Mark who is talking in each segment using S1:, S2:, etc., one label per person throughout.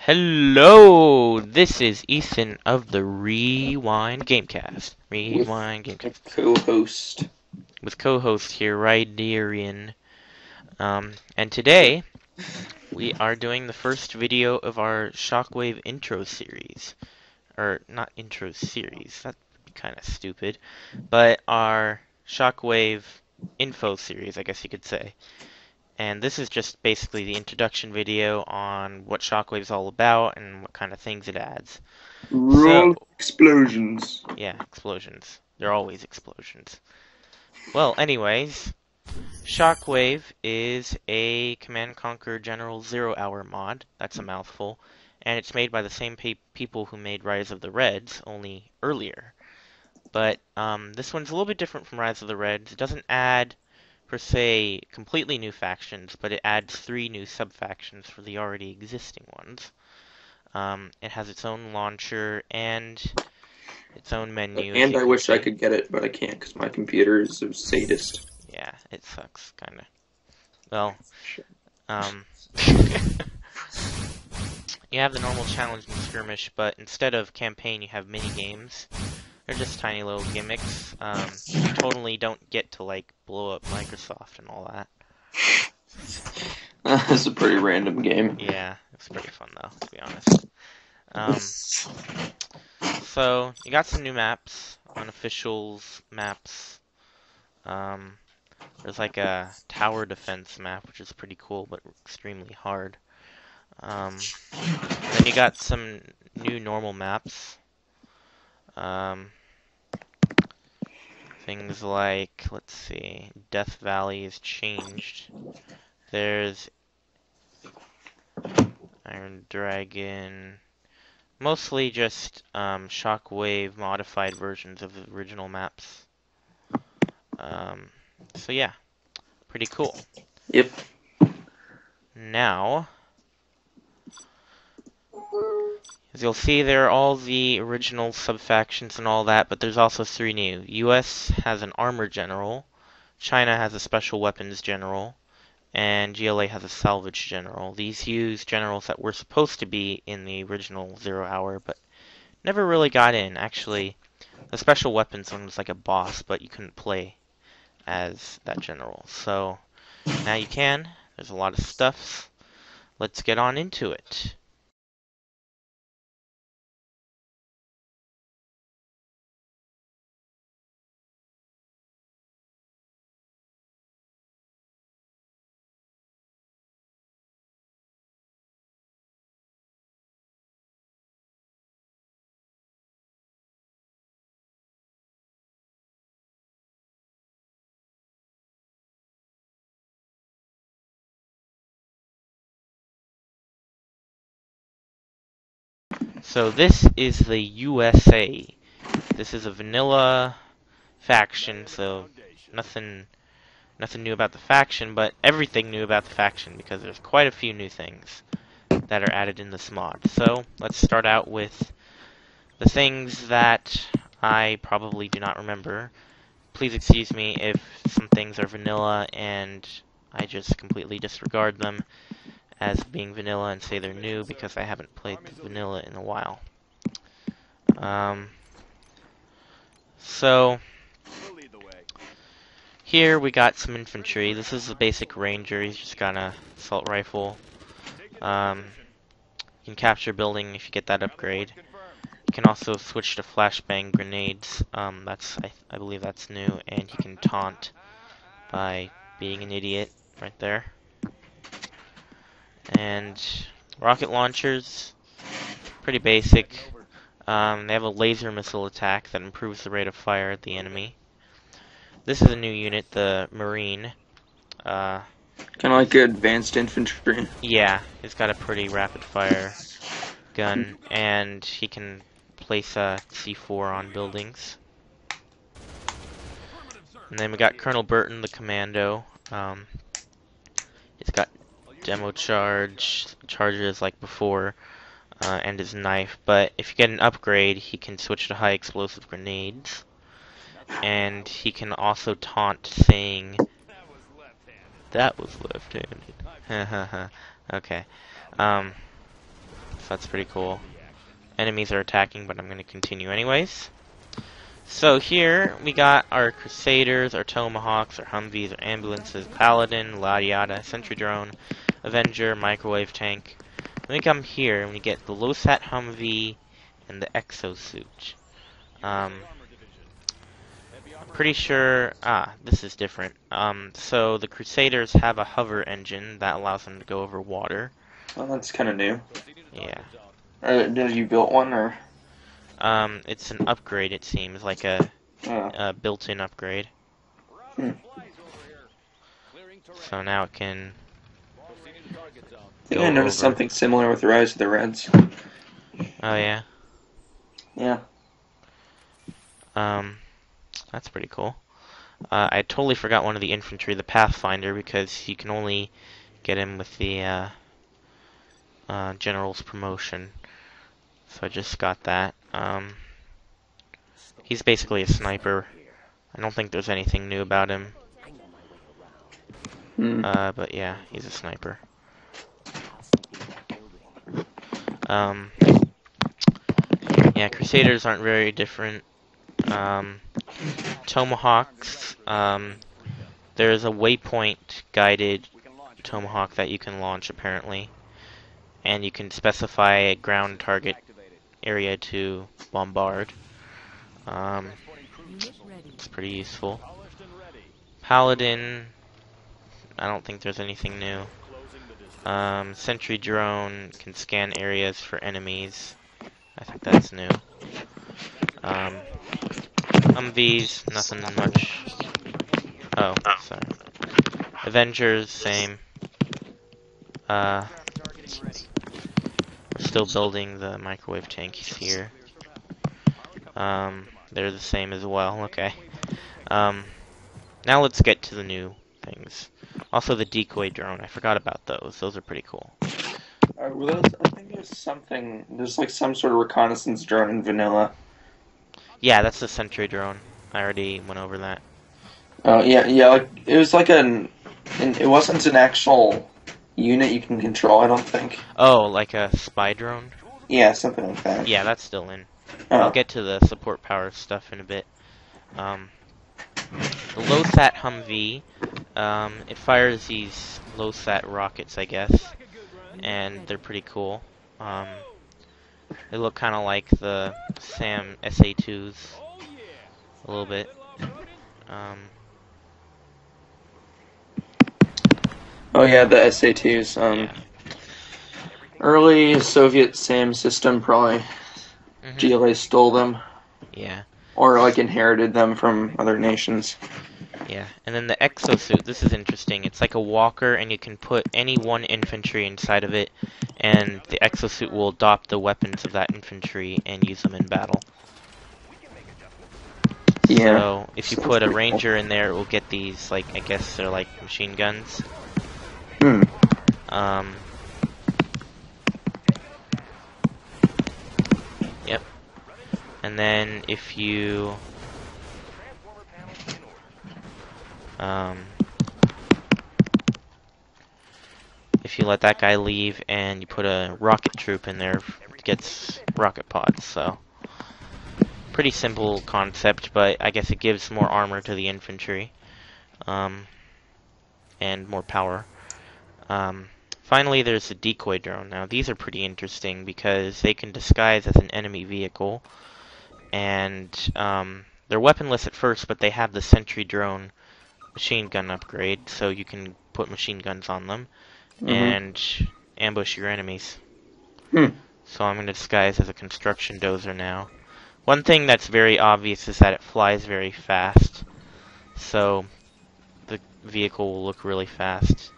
S1: Hello, this is Ethan of the Rewind Gamecast.
S2: With
S1: Rewind
S2: a
S1: Gamecast.
S2: co-host.
S1: With co-host here, Ryderian. And today, we are doing the first video of our Shockwave intro series. Or, not intro series, that'd be kind of stupid. But our Shockwave info series, I guess you could say. And this is just basically the introduction video on what Shockwave's all about and what kind of things it adds. So,
S2: Roll explosions.
S1: yeah, explosions. They're always explosions. Well, anyways, Shockwave is a Command & Conquer General Zero Hour mod. That's a mouthful. And it's made by the same people who made Rise of the Reds, only earlier. But this one's a little bit different from Rise of the Reds. It doesn't add, per se, completely new factions, but it adds 3 new sub-factions for the already existing ones. It has its own launcher and its own menu, as
S2: And
S1: you
S2: I
S1: can
S2: wish I
S1: see.
S2: could get it, but I can't because my computer is a sadist.
S1: Yeah, it sucks, kinda. Well, um, you have the normal challenge and skirmish, but instead of campaign, you have mini games. They're just tiny little gimmicks. You totally don't get to like blow up Microsoft and all that.
S2: It's a pretty random game.
S1: Yeah, it's pretty fun though, to be honest. Um, so you got some new maps, unofficials maps. There's like a tower defense map, which is pretty cool, but extremely hard. Then you got some new normal maps. Um, things like, let's see, Death Valley is changed. There's Iron Dragon. Mostly just Shockwave modified versions of the original maps. So yeah, pretty cool.
S2: Yep.
S1: Now, as you'll see, there are all the original sub-factions and all that, but there's also 3 new. US has an armor general, China has a special weapons general, and GLA has a salvage general. These use generals that were supposed to be in the original Zero Hour, but never really got in. Actually, the special weapons one was like a boss, but you couldn't play as that general. So, now you can. There's a lot of stuffs. Let's get on into it. So this is the USA. This is a vanilla faction, so nothing new about the faction, but everything new about the faction because there's quite a few new things that are added in this mod. So let's start out with the things that I probably do not remember. Please excuse me if some things are vanilla and I just completely disregard them as being vanilla and say they're new because I haven't played the vanilla in a while. So here we got some infantry. This is the basic ranger. He's just got an assault rifle. You can capture building if you get that upgrade. You can also switch to flashbang grenades. I believe that's new, and you can taunt by being an idiot right there. And rocket launchers, pretty basic. They have a laser missile attack that improves the rate of fire at the enemy. This is a new unit, the Marine.
S2: Kind of like advanced infantry.
S1: Yeah, he's got a pretty rapid fire gun, and he can place a C4 on buildings. And then we got Colonel Burton, the commando. He's got demo charges like before, and his knife. But if you get an upgrade, he can switch to high explosive grenades. And he can also taunt saying, "That was left-handed." Okay. So that's pretty cool. Enemies are attacking, but I'm going to continue anyways. So here we got our Crusaders, our Tomahawks, our Humvees, our Ambulances, Paladin, yada, Sentry Drone, Avenger, Microwave Tank. When we come here and we get the low-sat Humvee and the Exosuit. I'm pretty sure... this is different. So the Crusaders have a hover engine that allows them to go over water.
S2: Well, that's kind of new.
S1: Yeah.
S2: Did you build one, or?
S1: It's an upgrade, it seems, like a built-in upgrade.
S2: Hmm.
S1: So now it can
S2: I think I noticed something similar with the Rise of the Reds.
S1: Oh, yeah?
S2: Yeah.
S1: That's pretty cool. I totally forgot one of the infantry, the Pathfinder, because you can only get him with the General's promotion. So I just got that. He's basically a sniper. I don't think there's anything new about him. But yeah, he's a sniper. Yeah, Crusaders aren't very different. Tomahawks, there's a waypoint guided Tomahawk that you can launch apparently. And you can specify a ground target area to bombard. It's pretty useful. Paladin, I don't think there's anything new. Sentry Drone can scan areas for enemies. I think that's new. Humvees, nothing much. Oh, sorry. Avengers, same. Still building the microwave tanks here. They're the same as well, okay. Now let's get to the new things. Also the decoy drone, I forgot about those. Those are pretty cool.
S2: Were those, I think there's like some sort of reconnaissance drone in vanilla.
S1: Yeah, that's the sentry drone. I already went over that.
S2: Oh, yeah, like, it was like it wasn't an actual unit you can control, I don't think.
S1: Oh, like a spy drone?
S2: Yeah, something like that.
S1: Yeah, that's still in.
S2: Oh.
S1: I'll get to the support power stuff in a bit. The low-sat Humvee, it fires these low-sat rockets, I guess, and they're pretty cool. They look kind of like the SAM SA2s, a little bit.
S2: Oh yeah, the SA2s.
S1: Yeah.
S2: Early Soviet SAM system, probably. GLA stole them.
S1: Yeah.
S2: Or like inherited them from other nations.
S1: Yeah, and then the exosuit, this is interesting. It's like a walker, and you can put any one infantry inside of it, and the exosuit will adopt the weapons of that infantry and use them in battle.
S2: Yeah.
S1: So, if you put a ranger in there, it will get these, like, I guess they're like machine guns. Yep. And then if you... if you let that guy leave and you put a rocket troop in there, it gets rocket pods, so... Pretty simple concept, but I guess it gives more armor to the infantry. And more power. Finally, there's the decoy drone. Now, these are pretty interesting because they can disguise as an enemy vehicle. And they're weaponless at first, but they have the sentry drone machine gun upgrade, so you can put machine guns on them and ambush your enemies. So I'm going to disguise as a construction dozer now. One thing that's very obvious is that it flies very fast, so the vehicle will look really fast.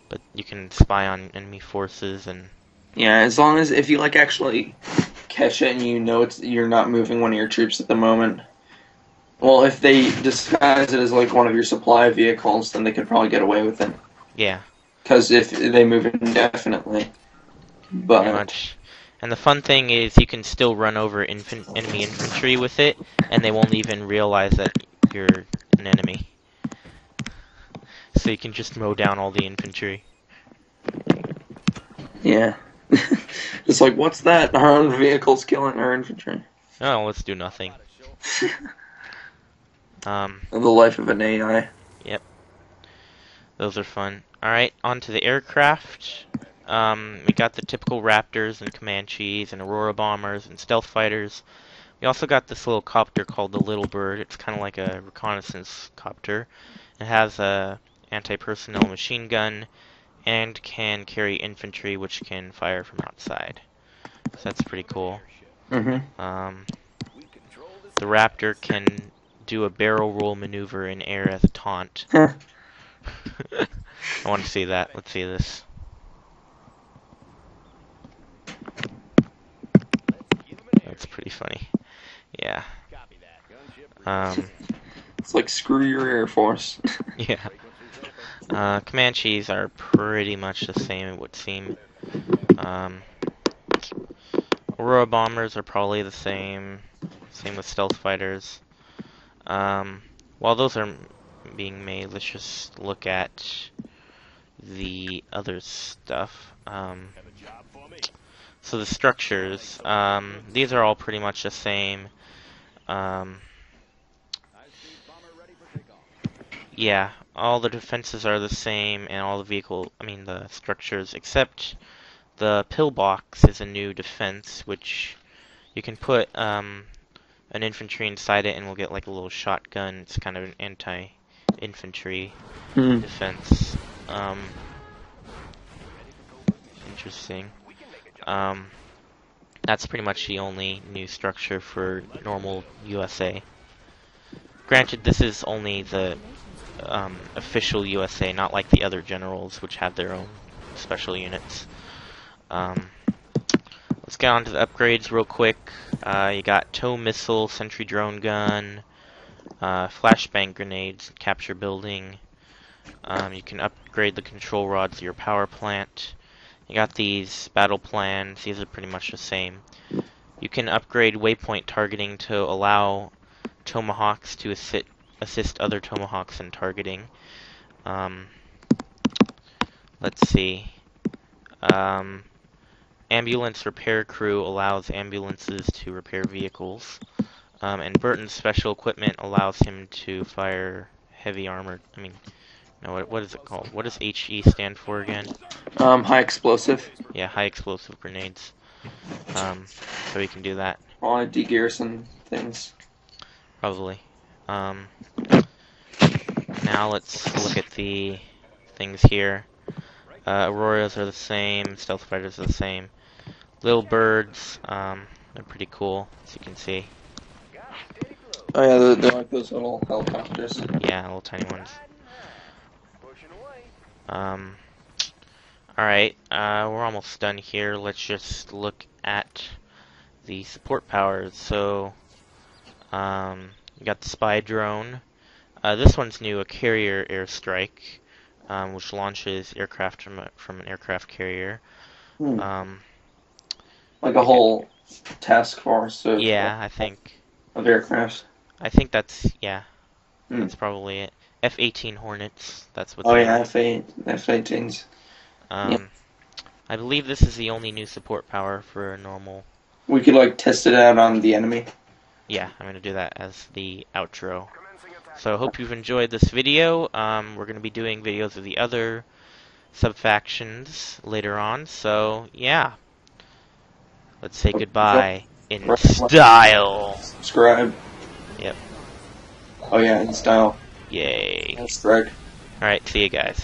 S1: But you can spy on enemy forces and...
S2: Yeah, as long as if you like actually catch it and you know you're not moving one of your troops at the moment. Well, if they disguise it as like one of your supply vehicles, then they could probably get away with it.
S1: Yeah.
S2: Because if they move indefinitely. But
S1: pretty much. And the fun thing is you can still run over enemy infantry with it, and they won't even realize that you're an enemy. So you can just mow down all the infantry.
S2: Yeah. It's like, what's that? Our own vehicles killing our infantry.
S1: Oh, let's do nothing.
S2: The life of an AI.
S1: Yep, those are fun. Alright, on to the aircraft. We got the typical Raptors and Comanches and Aurora bombers and stealth fighters. We also got this little copter called the Little Bird. It's kind of like a reconnaissance copter. It has a anti-personnel machine gun and can carry infantry, which can fire from outside. So that's pretty cool.
S2: Mm-hmm.
S1: The Raptor can do a barrel roll maneuver in air as a taunt.
S2: Huh.
S1: I want to see that. Let's see this. That's pretty funny. Yeah.
S2: It's like, screw your Air Force.
S1: Yeah. Comanches are pretty much the same, it would seem. Aurora bombers are probably the same. Same with stealth fighters. While those are being made, let's just look at the other stuff. So the structures, these are all pretty much the same. Yeah, all the defenses are the same, and all the structures, except the pillbox is a new defense, which you can put an infantry inside it, and we'll get like a little shotgun. It's kind of an anti-infantry defense. Interesting. That's pretty much the only new structure for normal USA. Granted, this is only the official USA, not like the other generals, which have their own special units. Let's get on to the upgrades real quick. You got tow missile, sentry drone gun, flashbang grenades, capture building. You can upgrade the control rods of your power plant. You got these battle plans. These are pretty much the same. You can upgrade waypoint targeting to allow tomahawks to assist other tomahawks in targeting. Let's see. Ambulance repair crew allows ambulances to repair vehicles. And Burton's special equipment allows him to fire heavy armored. No, what is it called? What does HE stand for again?
S2: High explosive.
S1: Yeah, high explosive grenades. So he can do that.
S2: All de-garrison things.
S1: Probably. Now let's look at the things here. Auroras are the same, stealth fighters are the same. Little birds, they're pretty cool, as you can see.
S2: Oh yeah, they're like those little helicopters.
S1: Yeah, little tiny ones. Alright, we're almost done here. Let's just look at the support powers. So, you got the spy drone. This one's new, a carrier airstrike, which launches aircraft from an aircraft carrier.
S2: Like a whole task force of,
S1: yeah, I think
S2: aircraft.
S1: I think that's, yeah, that's probably it. F-18 Hornets, that's what
S2: Oh
S1: they
S2: yeah,
S1: are.
S2: F-18s. Yep.
S1: I believe this is the only new support power for a normal.
S2: We could like test it out on the enemy.
S1: Yeah, I'm gonna do that as the outro. So I hope you've enjoyed this video. We're gonna be doing videos of the other sub-factions later on, so yeah. Let's say goodbye in style.
S2: Subscribe.
S1: Yep.
S2: Oh yeah, in style.
S1: Yay.
S2: That's correct.
S1: Alright, see you guys.